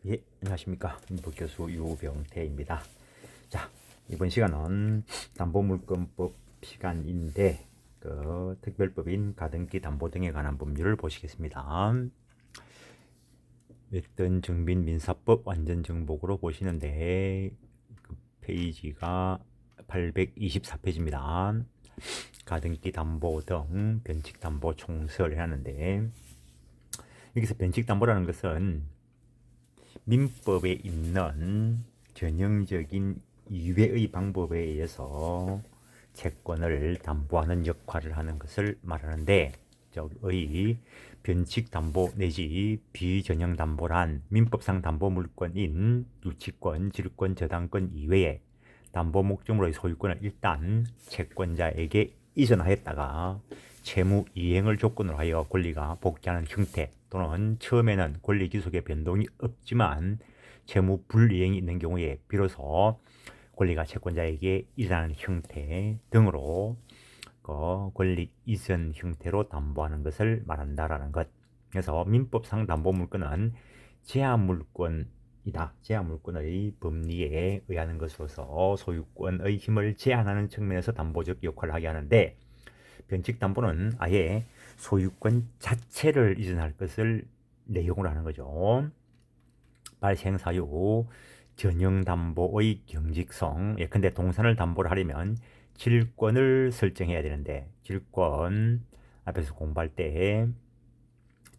예, 안녕하십니까. 민법교수 유병태입니다. 자, 이번 시간은 담보물권법 시간인데 특별법인 가등기 담보 등에 관한 법률을 보시겠습니다. 일단 증빙민사법 완전정복으로 보시는데 페이지가 824페이지입니다. 가등기 담보 등 변칙담보 총설을 하는데 여기서 변칙담보라는 것은 민법에 있는 전형적인 이외의 방법에 의해서 채권을 담보하는 역할을 하는 것을 말하는데, 저의 변칙 담보 내지 비전형 담보란 민법상 담보 물건인 유치권, 질권, 저당권 이외에 담보 목적으로의 소유권을 일단 채권자에게 이전하였다가 채무 이행을 조건으로 하여 권리가 복귀하는 형태, 또는 처음에는 권리 기속의 변동이 없지만 채무 불이행이 있는 경우에 비로소 권리가 채권자에게 이전하는 형태 등으로 권리 이전 형태로 담보하는 것을 말한다라는 것. 그래서 민법상 담보물권은 제한물권이다. 제한물권의 법리에 의하는 것으로서 소유권의 힘을 제한하는 측면에서 담보적 역할을 하게 하는데, 변칙담보는 아예 소유권 자체를 이전할 것을 내용으로 하는 거죠. 발생사유, 전형담보의 경직성, 예컨대 동산을 담보를 하려면 질권을 설정해야 되는데, 질권 앞에서 공부할 때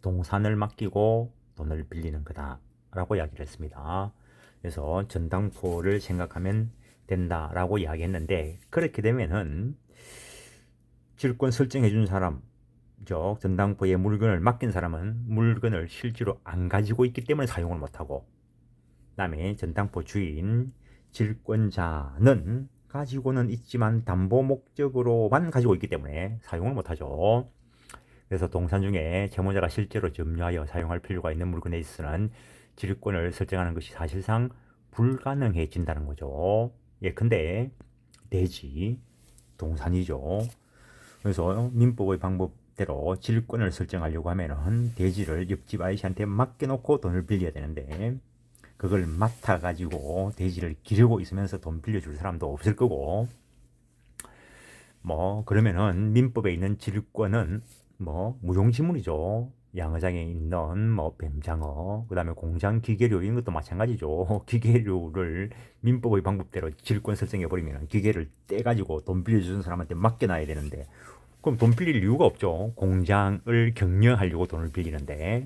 동산을 맡기고 돈을 빌리는 거다 라고 이야기를 했습니다. 그래서 전당포를 생각하면 된다라고 이야기했는데, 그렇게 되면은 질권 설정해 준 사람, 즉 전당포에 물건을 맡긴 사람은 물건을 실제로 안 가지고 있기 때문에 사용을 못하고, 그다음에 전당포 주인 질권자는 가지고는 있지만 담보 목적으로만 가지고 있기 때문에 사용을 못하죠. 그래서 동산 중에 채무자가 실제로 점유하여 사용할 필요가 있는 물건에 있어서는 질권을 설정하는 것이 사실상 불가능해진다는 거죠. 예컨대 대지, 동산이죠. 그래서 민법의 방법대로 질권을 설정하려고 하면은 대지를 옆집 아저씨한테 맡겨놓고 돈을 빌려야 되는데, 그걸 맡아가지고 대지를 기르고 있으면서 돈 빌려줄 사람도 없을 거고, 그러면은 민법에 있는 질권은 무용지물이죠. 양어장에 있는 뱀장어, 그 다음에 공장 기계료 이런 것도 마찬가지죠. 기계료를 민법의 방법대로 질권 설정해버리면 기계를 떼가지고 돈 빌려주는 사람한테 맡겨놔야 되는데, 그럼 돈 빌릴 이유가 없죠. 공장을 경영하려고 돈을 빌리는데.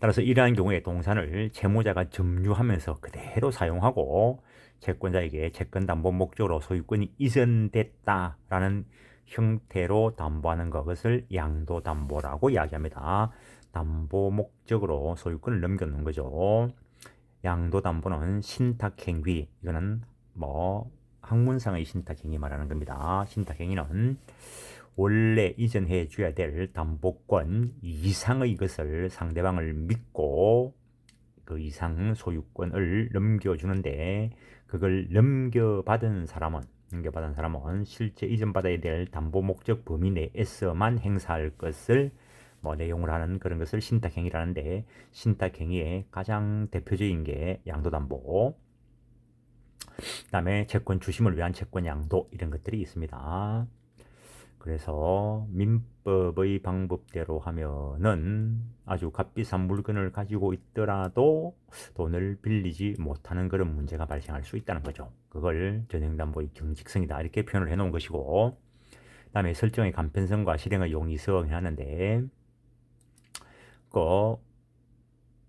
따라서 이러한 경우에 동산을 채무자가 점유하면서 그대로 사용하고 채권자에게 채권 담보 목적으로 소유권이 이전됐다라는 형태로 담보하는 것을 양도 담보라고 이야기합니다. 담보 목적으로 소유권을 넘겨놓는 거죠. 양도 담보는 신탁행위, 이거는 학문상의 신탁행위 말하는 겁니다. 신탁행위는 원래 이전해 줘야 될 담보권 이상의 것을 상대방을 믿고 그 이상 소유권을 넘겨주는데, 그걸 넘겨받은 사람은 실제 이전받아야 될 담보 목적 범위 내에서만 행사할 것을 내용을 하는 그런 것을 신탁행위라는데, 신탁행위의 가장 대표적인 게 양도담보, 그 다음에 채권 주심을 위한 채권 양도, 이런 것들이 있습니다. 그래서 민법의 방법대로 하면은 아주 값비싼 물건을 가지고 있더라도 돈을 빌리지 못하는 그런 문제가 발생할 수 있다는 거죠. 그걸 전형담보의 경직성이다 이렇게 표현을 해놓은 것이고, 그 다음에 설정의 간편성과 실행의 용이성을 하는데,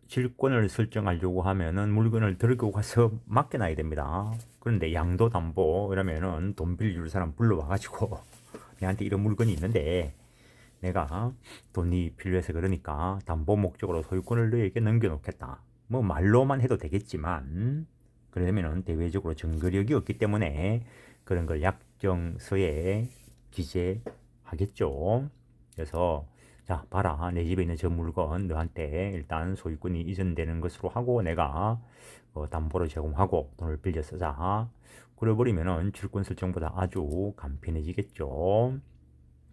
질권을 설정하려고 하면은 물건을 들고 가서 맡겨놔야 됩니다. 그런데 양도담보 이러면은 돈 빌려줄 사람 불러와가지고 내한테 이런 물건이 있는데 내가 돈이 필요해서 그러니까 담보 목적으로 소유권을 너에게 넘겨놓겠다. 말로만 해도 되겠지만, 그러면은 대외적으로 증거력이 없기 때문에 그런 걸 약정서에 기재하겠죠. 그래서 자, 봐라. 내 집에 있는 저 물건 너한테 일단 소유권이 이전되는 것으로 하고 내가 담보로 제공하고 돈을 빌려 쓰자. 그래버리면은 질권 설정보다 아주 간편해지겠죠.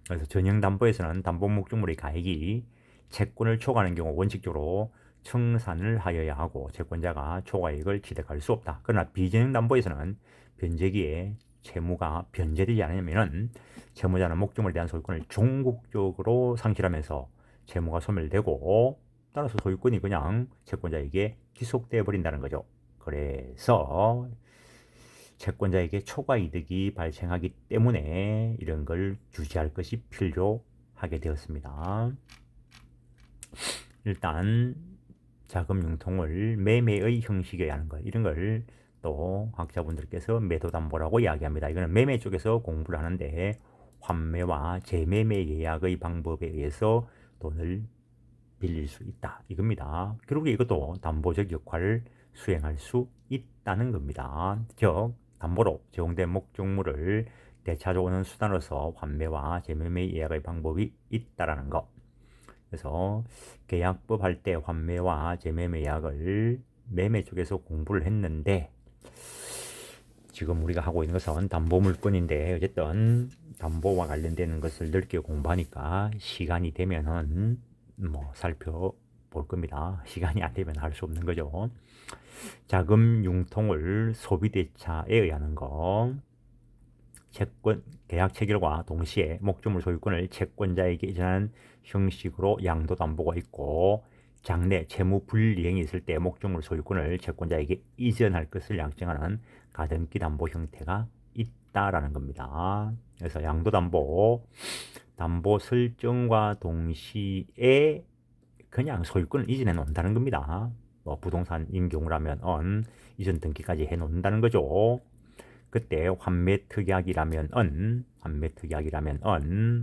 그래서 전형담보에서는 담보 목적물의 가액이 채권을 초과하는 경우 원칙적으로 청산을 하여야 하고 채권자가 초과이익을 취득할 수 없다. 그러나 비진행담보에서는 변제기에 채무가 변제되지 않으면은 채무자는 목적물에 대한 소유권을 종국적으로 상실하면서 채무가 소멸되고 따라서 소유권이 그냥 채권자에게 귀속되어 버린다는 거죠. 그래서 채권자에게 초과이득이 발생하기 때문에 이런 걸 규제할 것이 필요하게 되었습니다. 일단 자금 융통을 매매의 형식이어야 하는 것, 이런 걸 또 학자분들께서 매도담보라고 이야기합니다. 이거는 매매 쪽에서 공부를 하는데 환매와 재매매 예약의 방법에 의해서 돈을 빌릴 수 있다 이겁니다. 결국에 이것도 담보적 역할을 수행할 수 있다는 겁니다. 즉 담보로 제공된 목적물을 되찾아오는 수단으로서 환매와 재매매 예약의 방법이 있다라는 것. 그래서 계약법 할 때 환매와 재매매 예약을 매매 쪽에서 공부를 했는데 지금 우리가 하고 있는 것은 담보물뿐인데 어쨌든 담보와 관련되는 것을 넓게 공부하니까 시간이 되면은 뭐 살펴볼 겁니다. 시간이 안 되면 할 수 없는 거죠. 자금 융통을 소비대차에 의하는 거, 채권 계약 체결과 동시에 목적물 소유권을 채권자에게 이전하는 형식으로 양도담보가 있고 장래 채무 불이행이 있을 때 목적물 소유권을 채권자에게 이전할 것을 약정하는 가등기 담보 형태가 있다라는 겁니다. 그래서 양도담보 담보 설정과 동시에 그냥 소유권을 이전해 놓는다는 겁니다. 뭐 부동산인 경우라면 이전 등기까지 해 놓는다는 거죠. 그때 환매특약이라면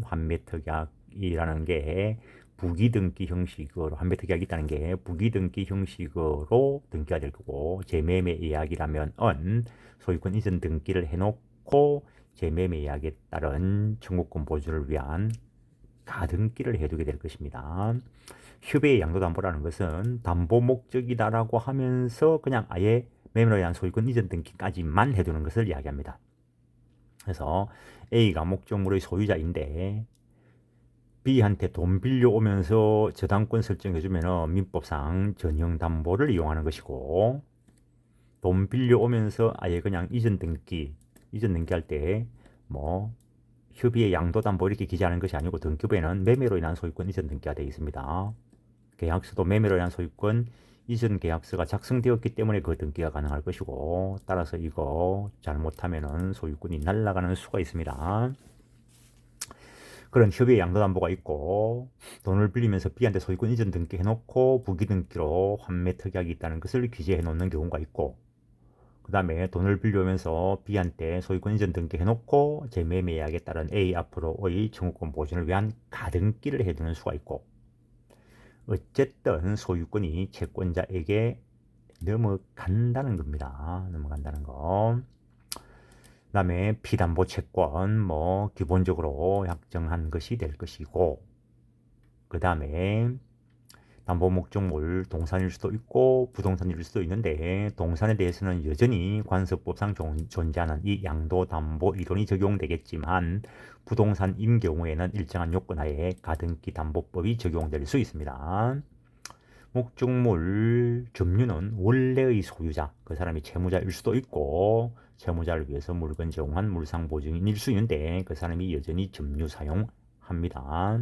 환매특약이라는 게 부기등기 형식으로 환매특약이 있다는 게 부기등기 형식으로 등기가 될 거고 재매매 예약이라면 소유권 이전 등기를 해놓고 재매매 예약에 따른 청구권 보존을 위한 가등기를 해두게 될 것입니다. 협의의 양도담보라는 것은 담보 목적이다라고 하면서 그냥 아예 매매로 의한 소유권 이전 등기까지만 해두는 것을 이야기합니다. 그래서 A가 목적물의 소유자인데 B한테 돈 빌려오면서 저당권 설정해주면 민법상 전형담보를 이용하는 것이고 돈 빌려오면서 아예 그냥 이전 등기할 때 뭐 협의의 양도담보 이렇게 기재하는 것이 아니고 등기부에는 매매로 인한 소유권 이전 등기가 되어 있습니다. 계약서도 매매로 인한 소유권 이전 계약서가 작성되었기 때문에 그 등기가 가능할 것이고 따라서 이거 잘못하면 소유권이 날아가는 수가 있습니다. 그런 협의의 양도담보가 있고 돈을 빌리면서 B한테 소유권 이전 등기 해놓고 부기등기로 환매특약이 있다는 것을 기재해 놓는 경우가 있고 그 다음에 돈을 빌려오면서 B한테 소유권 이전 등기 해놓고 재매매 예약에 따른 A 앞으로의 청구권 보존을 위한 가등기를 해두는 수가 있고 어쨌든 소유권이 채권자에게 넘어간다는 겁니다. 넘어간다는 거. 그 다음에 피담보 채권 뭐 기본적으로 약정한 것이 될 것이고 그 다음에 담보 목적물 동산일 수도 있고 부동산일 수도 있는데 동산에 대해서는 여전히 관습법상 존재하는 이 양도담보 이론이 적용되겠지만 부동산인 경우에는 일정한 요건 하에 가등기 담보법이 적용될 수 있습니다. 목적물 점유는 원래의 소유자, 그 사람이 채무자일 수도 있고 채무자를 위해서 물건 제공한 물상보증인일 수 있는데 그 사람이 여전히 점유 사용합니다.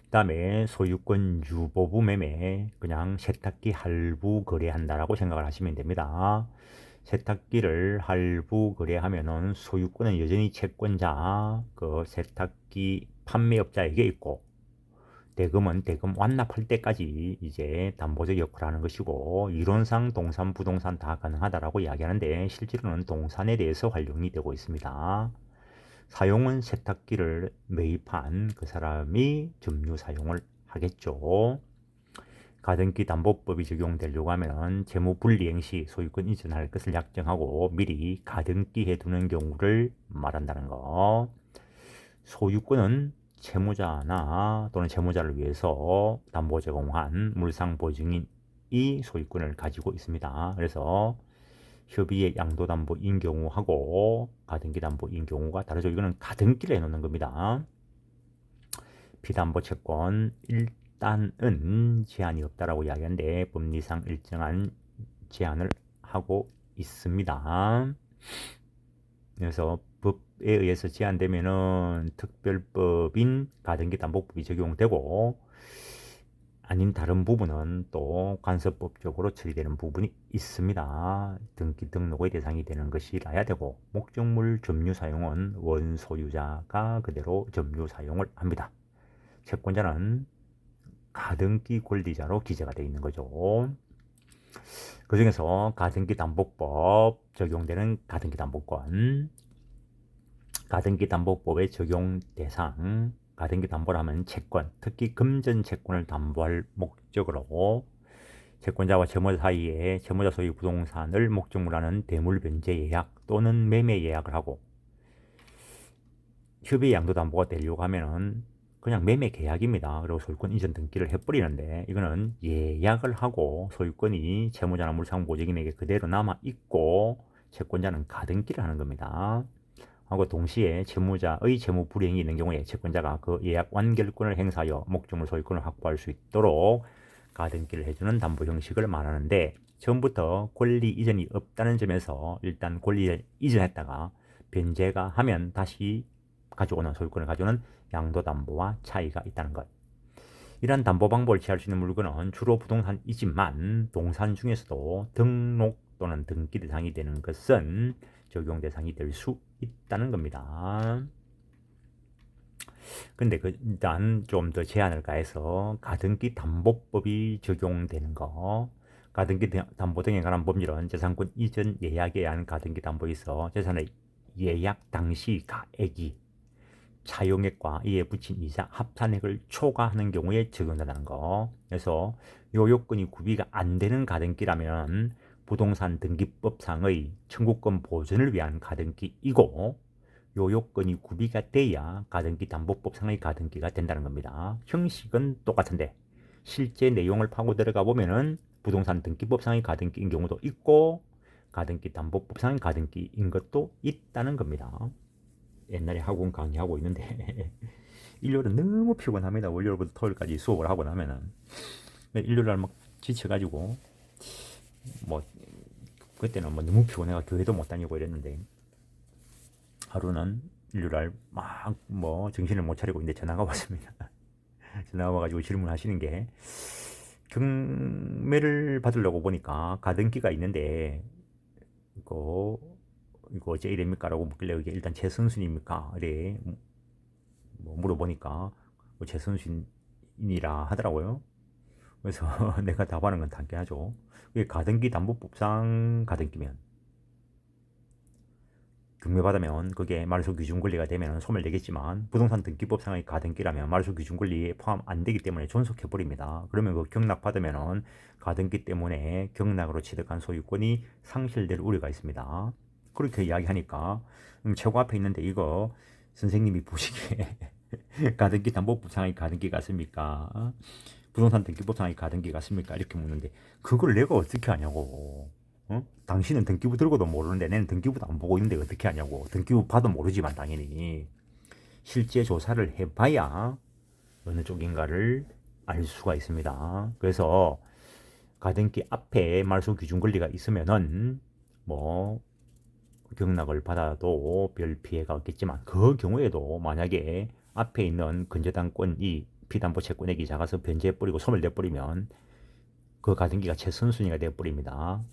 그 다음에 소유권 유보부 매매, 그냥 세탁기 할부 거래한다라고 생각을 하시면 됩니다. 세탁기를 할부 거래하면은 소유권은 여전히 채권자, 그 세탁기 판매업자에게 있고 대금은 대금 완납할 때까지 이제 담보적 역할을 하는 것이고 이론상 동산, 부동산 다 가능하다라고 이야기하는데 실제로는 동산에 대해서 활용이 되고 있습니다. 사용은 세탁기를 매입한 그 사람이 점유 사용을 하겠죠. 가등기 담보법이 적용되려고 하면 채무 불이행 시 소유권 이전할 것을 약정하고 미리 가등기 해두는 경우를 말한다는 거. 소유권은 채무자나 또는 채무자를 위해서 담보 제공한 물상보증인이 소유권을 가지고 있습니다. 그래서 협의의 양도담보인 경우하고 가등기 담보인 경우가 다르죠. 이거는 가등기를 해놓는 겁니다. 피담보 채권 일단은 제한이 없다라고 이야기하는데 법리상 일정한 제한을 하고 있습니다. 그래서 법에 의해서 제한되면은 특별법인 가등기담보법이 적용되고 아닌 다른 부분은 또 간섭법적으로 처리되는 부분이 있습니다. 등기 등록의 대상이 되는 것이라야 되고 목적물 점유 사용은 원소유자가 그대로 점유 사용을 합니다. 채권자는 가등기 권리자로 기재가 되어 있는 거죠. 그 중에서 가등기담보법 적용되는 가등기담보권, 가등기담보법의 적용 대상, 가등기담보라면 채권, 특히 금전 채권을 담보할 목적으로 채권자와 채무자 사이에 채무자 소유 부동산을 목적으로 하는 대물 변제 예약 또는 매매 예약을 하고 협의 양도담보가 되려고 하면은 그냥 매매 계약입니다. 그리고 소유권 이전 등기를 해버리는데 이거는 예약을 하고 소유권이 채무자나 물상보증인에게 그대로 남아 있고 채권자는 가등기를 하는 겁니다. 하고 동시에 채무자의 채무 불이행이 있는 경우에 채권자가 그 예약 완결권을 행사하여 목적물 소유권을 확보할 수 있도록 가등기를 해주는 담보 형식을 말하는데 처음부터 권리 이전이 없다는 점에서 일단 권리를 이전했다가 변제가 하면 다시 가져오는 소유권을 가져오는 양도담보와 차이가 있다는 것. 이러한 담보 방법을 취할 수 있는 물건은 주로 부동산이지만 동산 중에서도 등록 또는 등기 대상이 되는 것은 적용 대상이 될 수 있다는 겁니다. 근데 일단 좀 더 제한을 가해서 가등기 담보법이 적용되는 거, 가등기 담보 등에 관한 법률은 재산권 이전 예약에 의한 가등기 담보에 있어 재산의 예약 당시 가액이 차용액과 이에 붙인 이자 합산액을 초과하는 경우에 적용된다는 거. 그래서 요 요건이 구비가 안 되는 가등기라면 부동산 등기법상의 청구권 보존을 위한 가등기이고 요 요건이 구비가 돼야 가등기 담보법상의 가등기가 된다는 겁니다. 형식은 똑같은데 실제 내용을 파고 들어가 보면은 부동산 등기법상의 가등기인 경우도 있고 가등기 담보법상의 가등기인 것도 있다는 겁니다. 옛날에 학원 강의하고 있는데 일요일은 너무 피곤합니다. 월요일부터 토요일까지 수업을 하고 나면은 일요일날 막 지쳐가지고 뭐 그때는 뭐 너무 피곤해가 교회도 못 다니고 이랬는데 하루는 일요일날 막 뭐 정신을 못 차리고 있는데 전화가 왔습니다. 전화가 와가지고 질문하시는 게 경매를 받으려고 보니까 가등기가 있는데 이거 어째 이랍니까? 라고 묻길래 이게 일단 최선순입니까? 이래 뭐 물어보니까 최선순이라 하더라고요. 그래서 내가 답하는 건 당연하죠. 이게 가등기 담보법상 가등기면 경매받으면 그게 말소 기준 권리가 되면 소멸되겠지만 부동산 등기법상의 가등기라면 말소 기준 권리에 포함 안 되기 때문에 존속해 버립니다. 그러면 그 경락 받으면은 가등기 때문에 경락으로 취득한 소유권이 상실될 우려가 있습니다. 그렇게 이야기하니까 최고 앞에 있는데 이거 선생님이 보시기에 가등기 담보법상의 가등기 같습니까? 부동산 등기법상의 가등기 같습니까? 이렇게 묻는데 그걸 내가 어떻게 하냐고. 어? 당신은 등기부 들고도 모르는데 내는 등기부도 안 보고 있는데 어떻게 하냐고. 등기부 봐도 모르지만 당연히 실제 조사를 해봐야 어느 쪽인가를 알 수가 있습니다. 그래서 가등기 앞에 말소 기준 권리가 있으면은 뭐 경락을 받아도 별 피해가 없겠지만 그 경우에도 만약에 앞에 있는 근저당권이 피담보 채권액이 작아서 변제해버리고 소멸돼버리면 그 가등기가 최선순위가 되어버립니다.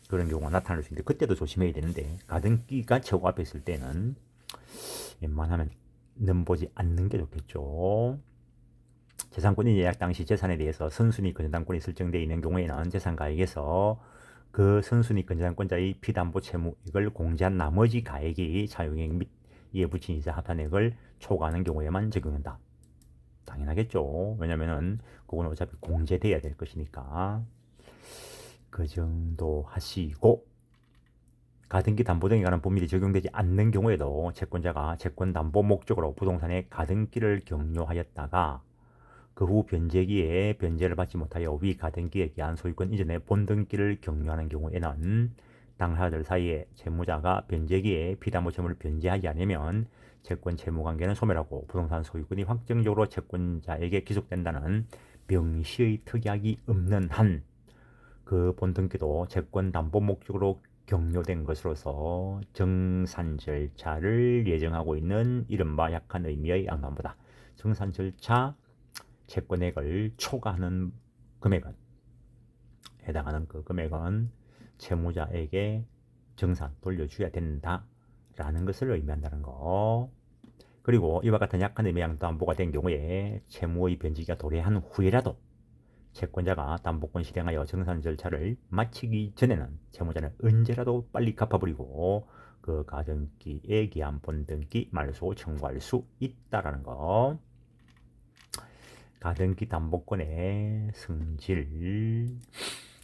그런 경우가 나타날 수 있는데 그때도 조심해야 되는데 가등기가 최고 앞에 있을 때는 웬만하면 넘보지 않는 게 좋겠죠. 재산권이 예약 당시 재산에 대해서 선순위 근저당권이 설정되어 있는 경우에는 재산가액에서 그 선순위 근저당권자의 피담보 채무액을 공제한 나머지 가액이 차용액 및 이에 붙인 이자 합산액을 초과하는 경우에만 적용한다. 당연하겠죠. 왜냐면은 그건 어차피 공제돼야 될 것이니까. 그 정도 하시고 가등기 담보 등에 관한 법률이 적용되지 않는 경우에도 채권자가 채권 담보 목적으로 부동산에 가등기를 경료하였다가 그 후 변제기에 변제를 받지 못하여 위 가등기에 기한 소유권 이전에 본등기를 경료하는 경우에는 당사자들 사이에 채무자가 변제기에 피담보 채무를 변제하지 않으면 채권 채무 관계는 소멸하고 부동산 소유권이 확정적으로 채권자에게 귀속된다는 병시의 특약이 없는 한 그 본등기도 채권 담보 목적으로 경료된 것으로서 정산 절차를 예정하고 있는 이른바 약한 의미의 양도한보다 정산 절차 채권액을 초과하는 금액은 해당하는 그 금액은 채무자에게 정산 돌려줘야 된다라는 것을 의미한다는 거. 그리고 이와 같은 약한 의미 양도담보가 된 경우에 채무의 변제기가 도래한 후에라도 채권자가 담보권 실행하여 정산 절차를 마치기 전에는 채무자는 언제라도 빨리 갚아버리고 그 가등기에 기한 본등기 말소 청구할 수 있다라는 거. 가등기 담보권의 성질.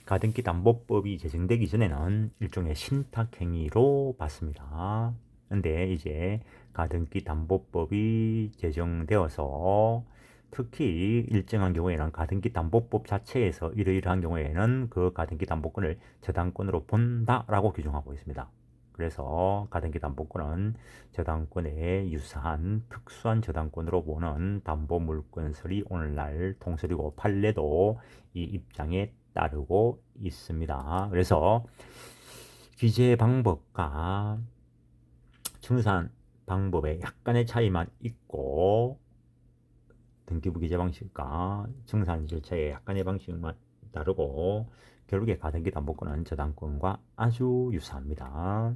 가등기 담보법이 제정되기 전에는 일종의 신탁행위로 봤습니다. 근데 이제 가등기 담보법이 제정되어서 특히 일정한 경우에는 가등기 담보법 자체에서 이러이러한 경우에는 그 가등기 담보권을 저당권으로 본다라고 규정하고 있습니다. 그래서 가등기 담보권은 저당권에 유사한 특수한 저당권으로 보는 담보물권설이 오늘날 통설이고 판례도 이 입장에 따르고 있습니다. 그래서 기재 방법과 청산 방법에 약간의 차이만 있고 등기부 기재 방식과 청산 절차의 약간의 방식만 다르고 결국에 가등기 담보권은 저당권과 아주 유사합니다.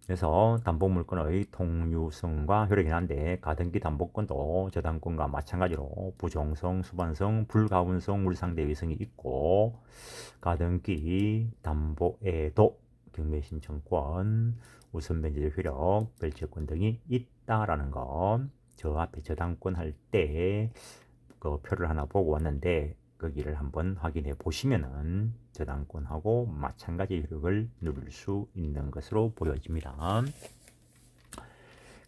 그래서 담보물권의 통유성과 효력이 난데 가등기 담보권도 저당권과 마찬가지로 부종성, 수반성, 불가분성, 물상대위성이 있고 가등기 담보에도 경매신청권, 우선변제적 효력, 별채권 등이 있다라는 것. 저 앞에 저당권 할 때 그 표를 하나 보고 왔는데 거기를 한번 확인해 보시면은 저당권하고 마찬가지 효력을 누릴 수 있는 것으로 보여집니다.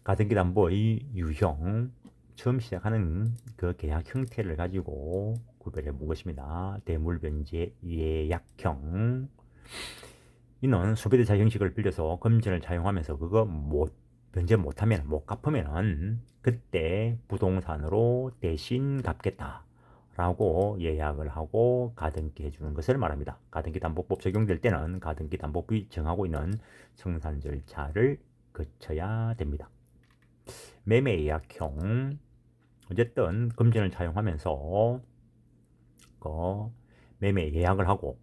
가등기 담보의 유형, 처음 시작하는 그 계약 형태를 가지고 구별해 본 것입니다. 대물변제 예약형. 이는 소비대차 형식을 빌려서 금전을 차용하면서 그거 변제 못하면 못 갚으면은 그때 부동산으로 대신 갚겠다 라고 예약을 하고 가등기 해주는 것을 말합니다. 가등기 담보법 적용될 때는 가등기 담보법이 정하고 있는 청산 절차를 거쳐야 됩니다. 매매 예약형. 어쨌든 금전을 차용하면서 매매 예약을 하고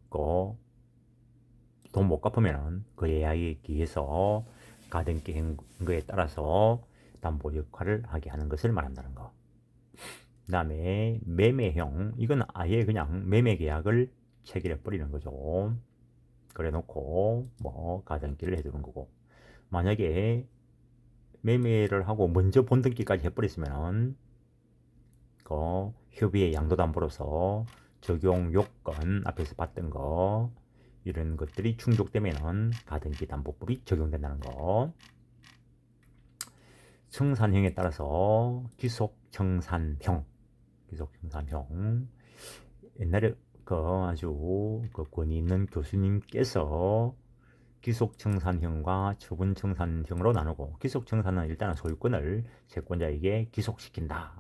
돈 못 갚으면 그 예약에 기해서 가등기 한 거에 따라서 담보 역할을 하게 하는 것을 말한다는 거. 그 다음에 매매형. 이건 아예 그냥 매매 계약을 체결해 버리는 거죠. 그래 놓고 가등기를 해주는 거고, 만약에 매매를 하고 먼저 본등기까지 해버렸으면 그 협의의 양도담보로서 적용 요건 앞에서 봤던 거 이런 것들이 충족되면 가등기 담보법이 적용된다는 거. 청산형에 따라서 기속청산형. 옛날에 아주 권위 있는 교수님께서 기속청산형과 처분청산형으로 나누고, 기속청산은 일단은 소유권을 채권자에게 기속시킨다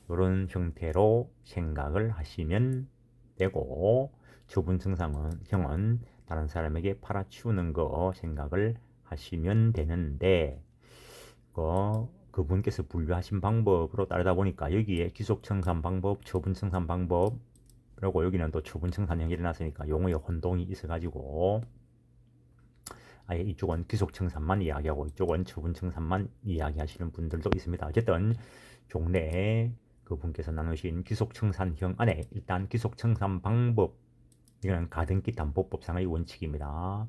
이런 형태로 생각을 하시면 되고, 처분청산형은 다른 사람에게 팔아치우는 거 생각을 하시면 되는데, 그분께서 분류하신 방법으로 따르다 보니까 여기에 기속청산 방법, 처분청산 방법, 그리고 여기는 또 처분청산형이 일어났으니까 용어의 혼동이 있어가지고 아예 이쪽은 기속청산만 이야기하고 이쪽은 처분청산만 이야기하시는 분들도 있습니다. 어쨌든 종래에 그분께서 나누신 기속청산형 안에 일단 기속청산 방법, 이거는 가등기 담보법상의 원칙입니다.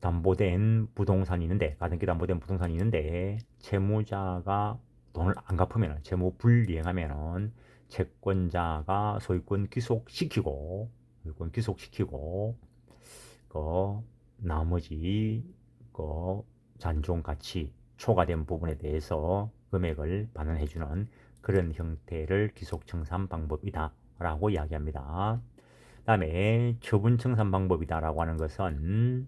담보된 부동산이 있는데, 가등기 담보된 부동산이 있는데 채무자가 돈을 안 갚으면, 채무 불이행하면 채권자가 소유권 기속시키고 나머지 잔존 가치 초과된 부분에 대해서 금액을 반환해주는 그런 형태를 기속청산 방법이다 라고 이야기합니다. 그 다음에 처분청산 방법이다 라고 하는 것은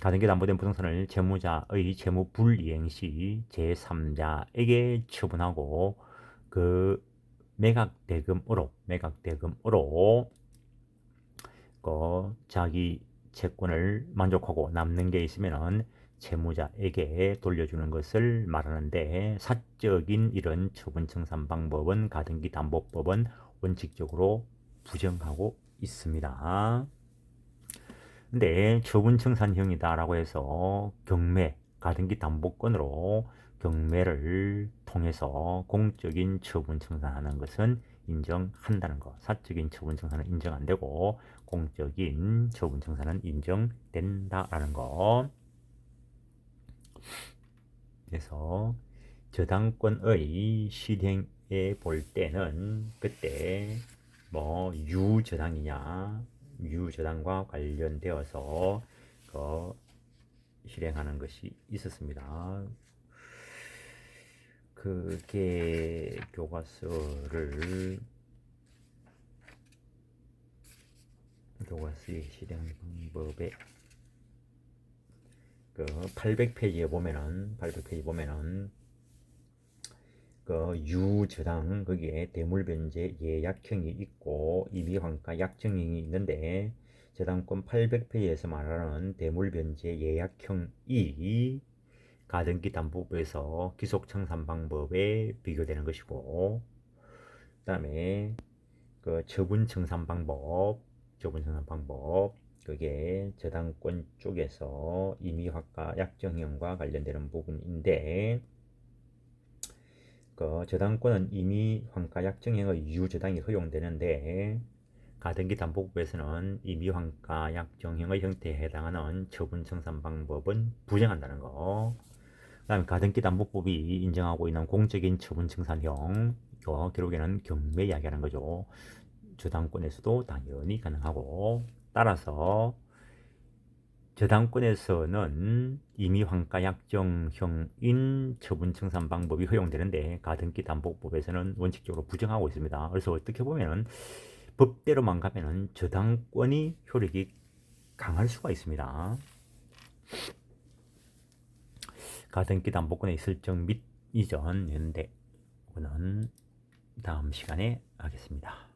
가등기 담보된 부동산을 채무자의 채무 불이행 시 제3자에게 처분하고 그 매각대금으로 자기 채권을 만족하고 남는 게 있으면은 채무자에게 돌려주는 것을 말하는데, 사적인 이런 처분 청산 방법은 가등기 담보법은 원칙적으로 부정하고 있습니다. 근데 처분 청산형이다라고 해서 가등기 담보권으로 경매를 통해서 공적인 처분 청산하는 것은 인정한다는 거. 사적인 처분 청산은 인정 안 되고 공적인 처분 청산은 인정된다라는 거. 그래서 저당권의 실행에 볼 때는 그때 뭐 유저당과 관련되어서 그 실행하는 것이 있었습니다. 그게 교과서의 실행 방법에 그 800페이지에 보면은 그 유저당 거기에 대물변제 예약형이 있고 임의환가 약정형이 있는데, 저당권 800페이지에서 말하는 대물변제 예약형이 가등기 담보법에서 기속청산 방법에 비교되는 것이고, 그 다음에 그 처분청산 방법 그게 저당권 쪽에서 임의환가 약정형과 관련되는 부분인데, 그 저당권은 임의환가 약정형의 유저당이 허용되는데, 가등기 담보법에서는 임의환가 약정형의 형태에 해당하는 처분청산 방법은 부정한다는 거. 그 다음에 가등기 담보법이 인정하고 있는 공적인 처분청산형, 결국에는 경매 이야기하는 거죠. 저당권에서도 당연히 가능하고, 따라서 저당권에서는 임의환가 약정형인 처분청산 방법이 허용되는데, 가등기 담보법에서는 원칙적으로 부정하고 있습니다. 그래서 어떻게 보면 법대로만 가면은 저당권이 효력이 강할 수가 있습니다. 가등기 담보권의 설정 및 이전 연대, 이거는 다음 시간에 하겠습니다.